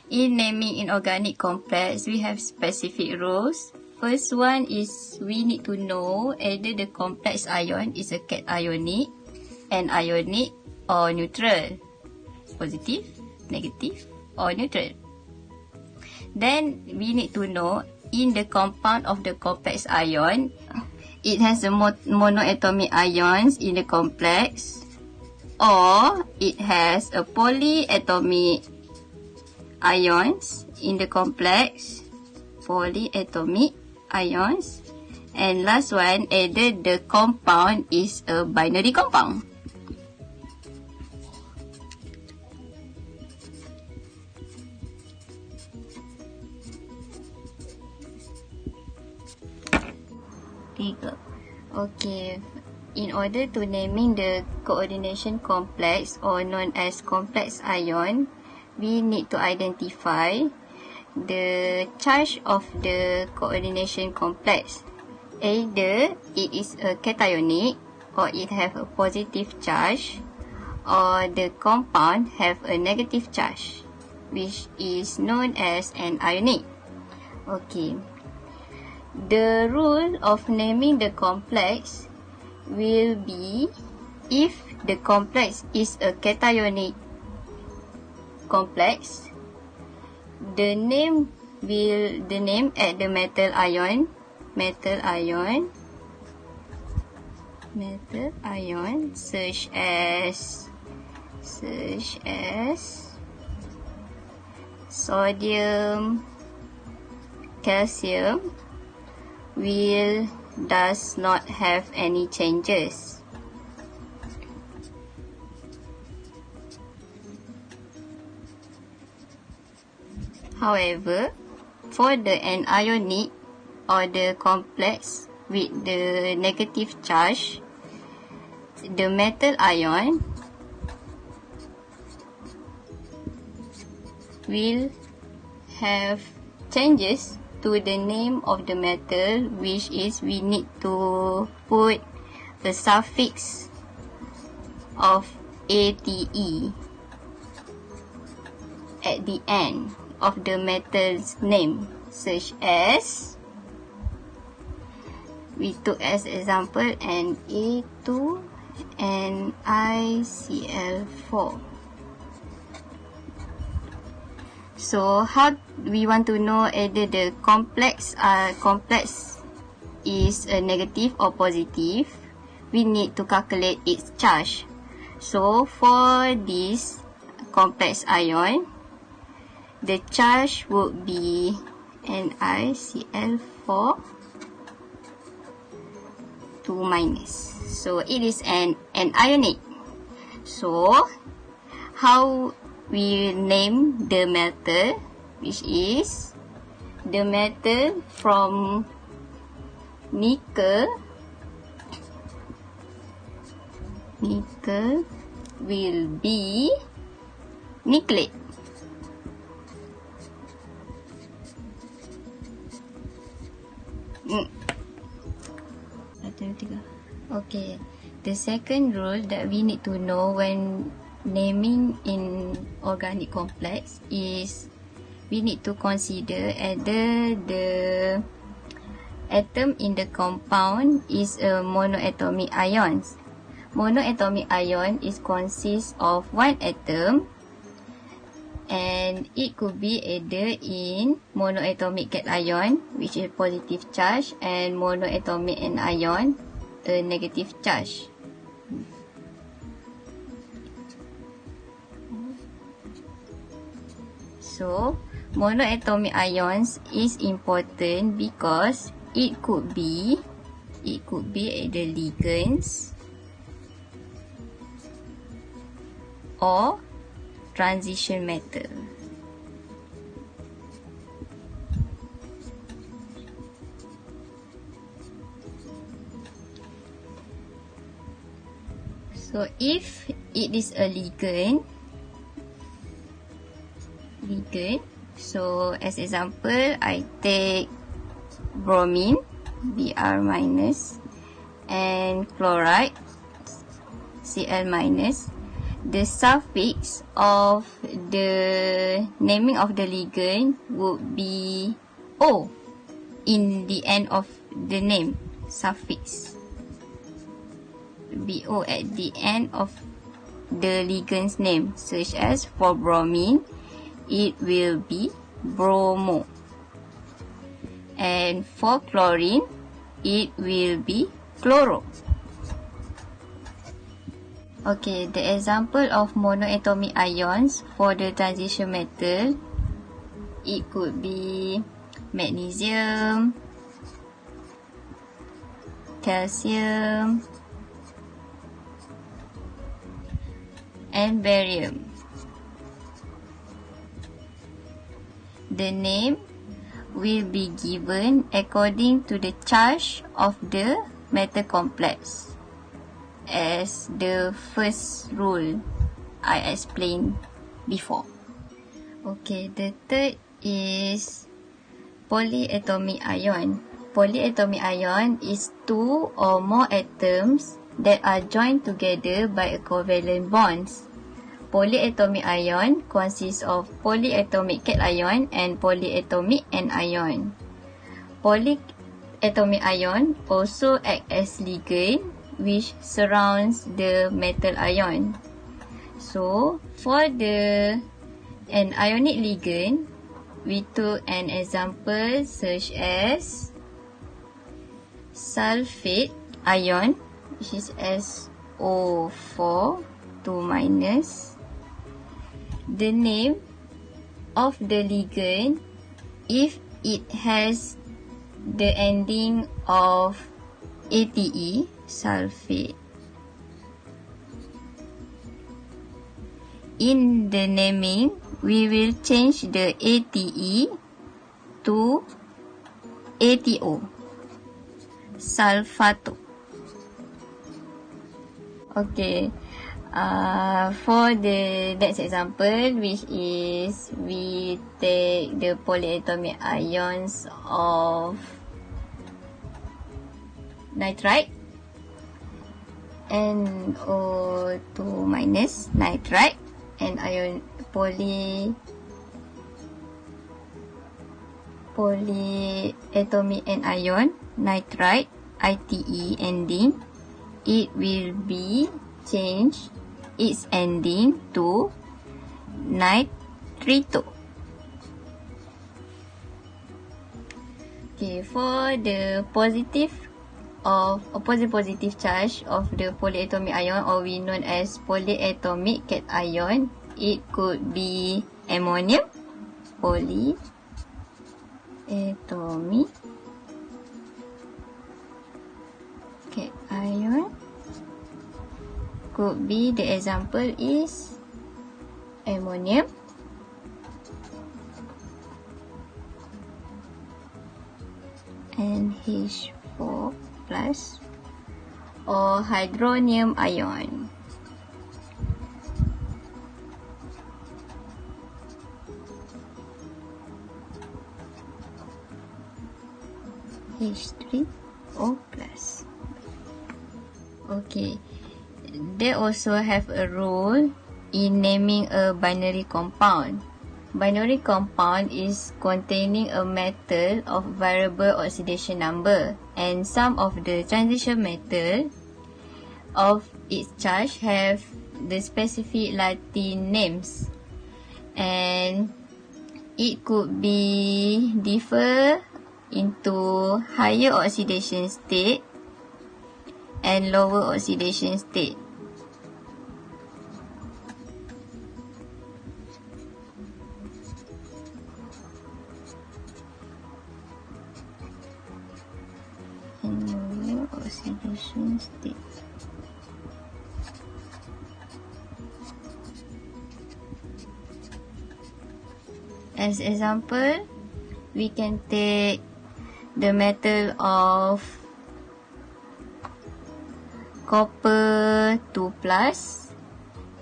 In naming inorganic complex, we have specific rules. First one is we need to know either the complex ion is a cationic, anionic or neutral. Positive, negative or neutral. Then we need to know in the compound of the complex ion, it has a monoatomic ions in the complex, or it has a polyatomic ions in the complex, polyatomic ions, and last one, either the compound is a binary compound. Okay, in order to naming the coordination complex or known as complex ion, we need to identify the charge of the coordination complex. Either it is a cationic or it have a positive charge, or the compound have a negative charge, which is known as an ionic. Okay. The rule of naming the complex will be if the complex is a cationic complex, the name at the metal ion such as sodium, calcium does not have any changes. However, for the anionic or the complex with the negative charge, the metal ion will have changes to the name of the metal, which is we need to put the suffix of ATE at the end of the metal's name, such as we took as example Na2 and ICl4. So how we want to know either the complex is a negative or positive? We need to calculate its charge. So for this complex ion, the charge would be NiCl4 2-. So it is an anionic. So how we name the metal, which is the metal from nickel will be nickelate. Okay, the second rule that we need to know when naming in organic complex is we need to consider either the atom in the compound is a monoatomic ions. Monoatomic ion is consists of one atom, and it could be either in monoatomic cation, which is positive charge, and monoatomic anion, a negative charge. So, monoatomic ions is important because it could be either ligands or transition metal. So if it is a ligand, so as example, I take bromine, Br minus, and chloride, Cl minus, the suffix of the naming of the ligand would be O in the end of the name. Suffix be O at the end of the ligand's name, such as for bromine, it will be bromo. And for chlorine, it will be chloro. Okay, the example of monoatomic ions for the transition metal, it could be magnesium, calcium, and barium. The name will be given according to the charge of the metal complex, as the first rule I explained before. Okay, the third is polyatomic ion. Polyatomic ion is two or more atoms that are joined together by a covalent bonds. Polyatomic ion consists of polyatomic cation and polyatomic anion. Polyatomic ion also act as ligand which surrounds the metal ion. So, for the anionic ligand, we took an example such as sulfate ion, which is SO4 2-. The name of the ligand, if it has the ending of ATE, sulfate, in the naming, we will change the ATE to ATO, sulfato. Okay. For the next example, which is we take the polyatomic ions of nitrite, NO2- nitrite, and ion polyatomic anion nitrite, ITE ending, it will be changed its ending to nitrito. Okay, for the positive charge of the polyatomic ion, or we known as polyatomic cation, it could be ammonium, polyatomic cation. Could be, the example is ammonium, NH4+, or hydronium ion. H3O+. Okay. They also have a role in naming a binary compound. Binary compound is containing a metal of variable oxidation number, and some of the transition metal of its charge have the specific Latin names, and it could be differ into higher oxidation state and lower oxidation state. Oxidation state. As example, we can take the metal of copper 2+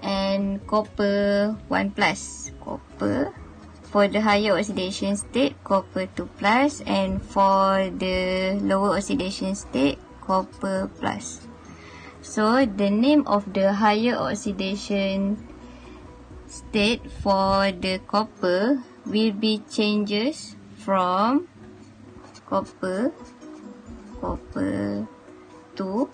and copper 1+. Copper for the higher oxidation state, copper 2+, and for the lower oxidation state, copper+. So the name of the higher oxidation state for the copper will be changes from copper to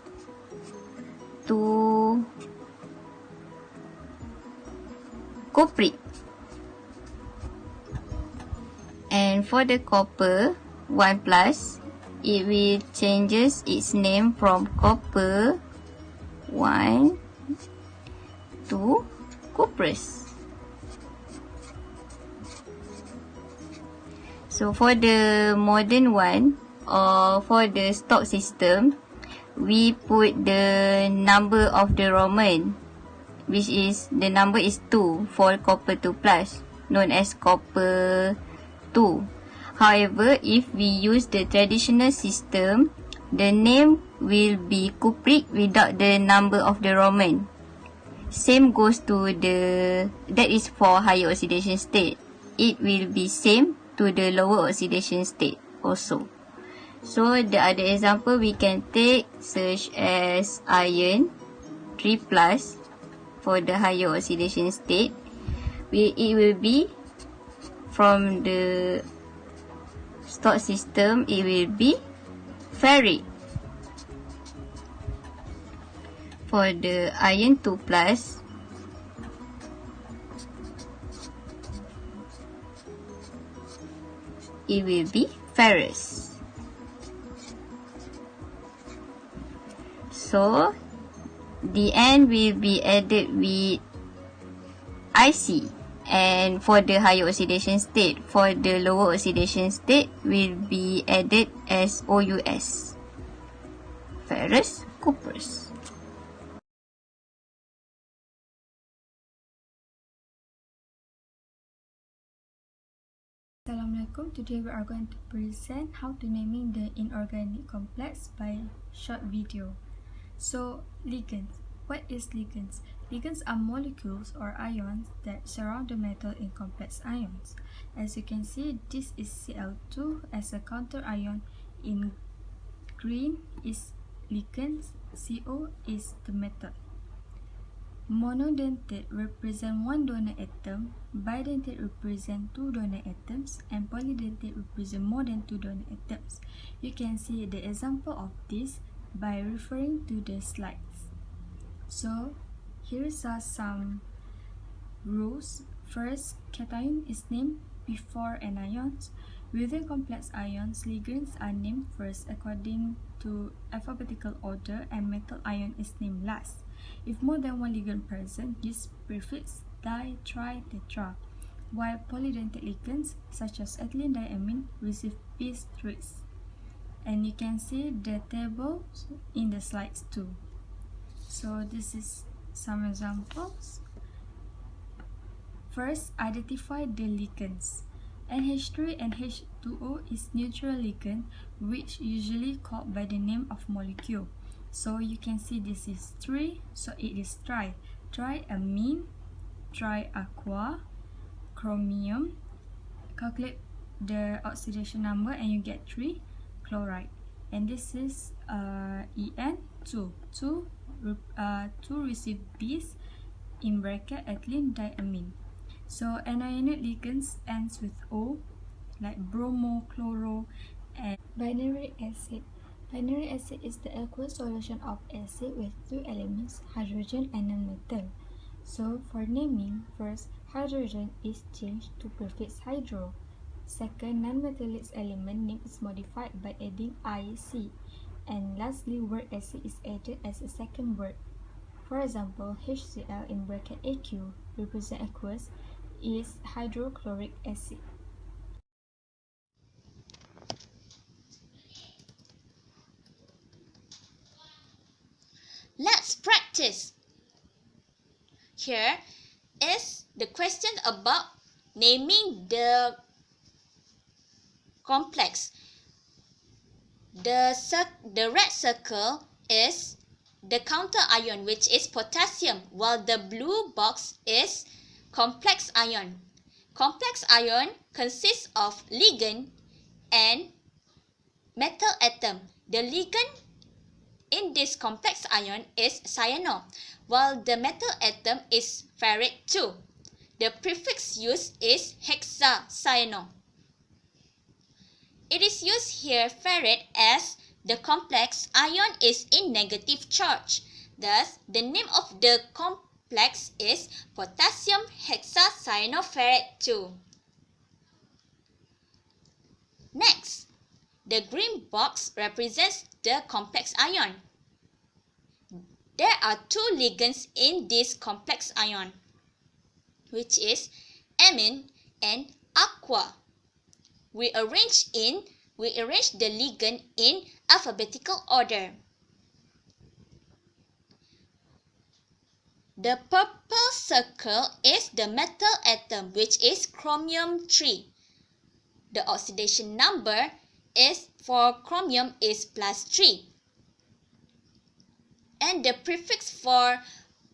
cupric. And for the copper 1 plus, it will changes its name from copper 1 to cuprous. So for the modern one, or for the stock system, we put the number of the Roman, which is the number is 2 for copper 2 plus, known as copper 2. However, if we use the traditional system, the name will be cupric without the number of the Roman. Same goes to that is for higher oxidation state. It will be same to the lower oxidation state also. So the other example we can take such as iron 3 plus for the higher oxidation state. It will be from the stock system, it will be ferric. For the iron 2 plus, it will be ferrous. So the end will be added with IC. And for the higher oxidation state, for the lower oxidation state will be added as OUS. Ferrous, cuprous. Assalamualaikum. Today we are going to present how to naming the inorganic complex by short video. So, ligands. What is ligands? Ligands are molecules or ions that surround the metal in complex ions. As you can see, this is Cl2 as a counter ion. In green is ligands, CO is the metal. Monodentate represent one donor atom, bidentate represent two donor atoms, and polydentate represent more than two donor atoms. You can see the example of this by referring to the slides. So, here are some rules. First, cation is named before anions. Within complex ions, ligands are named first according to alphabetical order, and metal ion is named last. If more than one ligand present, use prefix di, tri, tetra, while polydentate ligands such as ethylene diamine receive bis. And you can see the tables in the slides too. So this is some examples. First, identify the ligands. NH3 and H2O is neutral ligand, which usually called by the name of molecule. So you can see this is 3, so it is tri. Triamine, triaqua, chromium. Calculate the oxidation number and you get 3, chloride. And this is En2. 2 receive bis in bracket ethylene diamine. So anionic ligands ends with O, like bromo, chloro, and binary acid. Binary acid is the aqueous solution of acid with two elements, hydrogen and non-metal. So for naming, first, hydrogen is changed to prefix hydro. Second, non-metallic element name is modified by adding IC. And lastly, word acid is added as a second word. For example, HCl in bracket AQ represent aqueous is hydrochloric acid. Let's practice. Here is the question about naming the complex. The red circle is the counter ion, which is potassium, while the blue box is complex ion. Complex ion consists of ligand and metal atom. The ligand in this complex ion is cyano, while the metal atom is ferrate 2. The prefix used is hexacyano. It is used here ferrate as the complex ion is in negative charge. Thus, the name of the complex is potassium hexacyanoferrate 2. Next, the green box represents the complex ion. There are two ligands in this complex ion, which is amine and aqua. We arrange the ligand in alphabetical order. The purple circle is the metal atom, which is chromium 3. The oxidation number is for chromium is +3. And the prefix for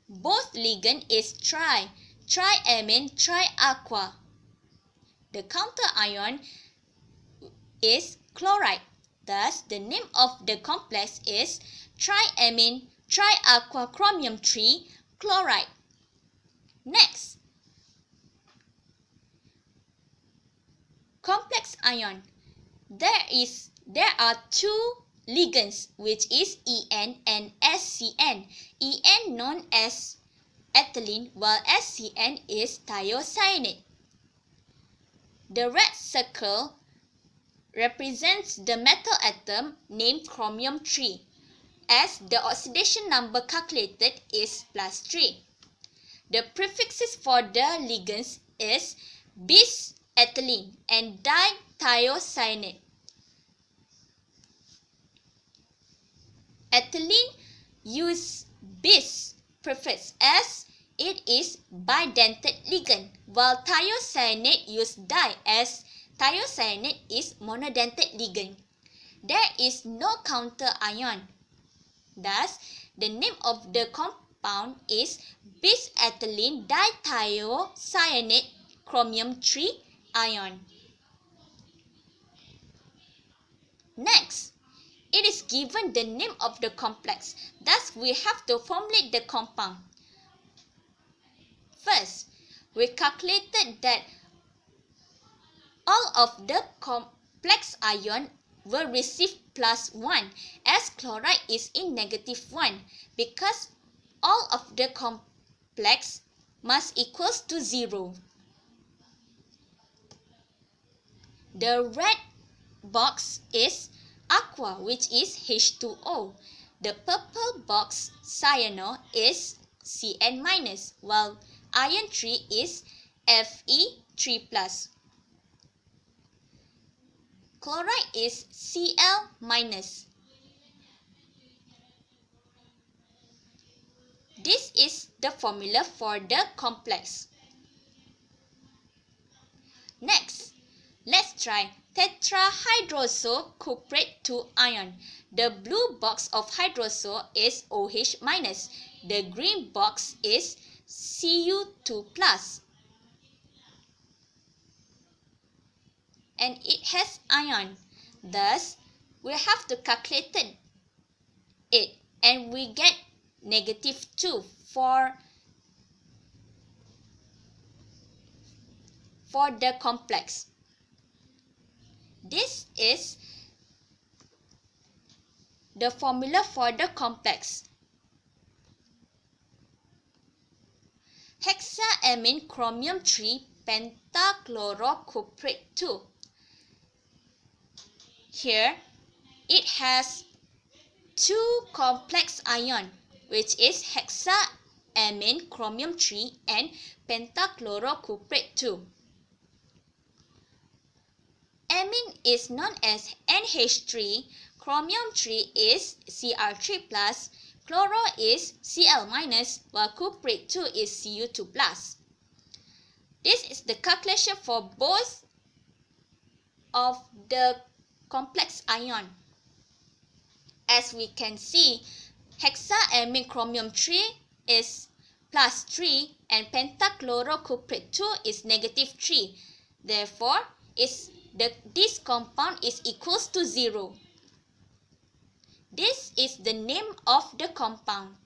both ligand is triamine, triaqua. The counter ion is chloride. Thus, the name of the complex is triamine, triaqua chromium 3 chloride. Next, complex ion. There are two ligands, which is En and SCN. En known as ethylene, while SCN is thiocyanate. The red circle represents the metal atom named chromium 3, as the oxidation number calculated is +3. The prefixes for the ligands is bis-ethylene and dithiocyanate. Ethylene use bis prefix as it is bidentate ligand, while thiocyanate use di as thiocyanate is monodentate ligand. There is no counter ion. Thus, the name of the compound is bis-ethylene dithiocyanate chromium 3 ion. Next, it is given the name of the complex. Thus, we have to formulate the compound. First, we calculated that all of the complex ion will receive +1 as chloride is in -1 because all of the complex must equals to 0. The red box is aqua, which is H2O. The purple box cyano is Cn-, while iron 3 is Fe3+. Chloride is Cl-. This is the formula for the complex. Next, let's try tetrahydroso cuprate 2 ion. The blue box of hydroso is OH-. The green box is Cu2+. And it has ion. Thus, we have to calculate it and we get -2 for the complex. This is the formula for the complex. Hexaamine chromium 3 pentachlorocuprate 2. Here, it has two complex ion, which is hexaamine chromium 3 and pentachlorocuprate 2. Amine is known as NH3, chromium 3 is Cr3+, chloro is Cl-, while cuprate 2 is Cu2+. This is the calculation for both of the complex ion. As we can see, hexaamine chromium 3 is +3 and pentachlorocuprate 2 is -3. Therefore, this compound is equals to 0. This is the name of the compound.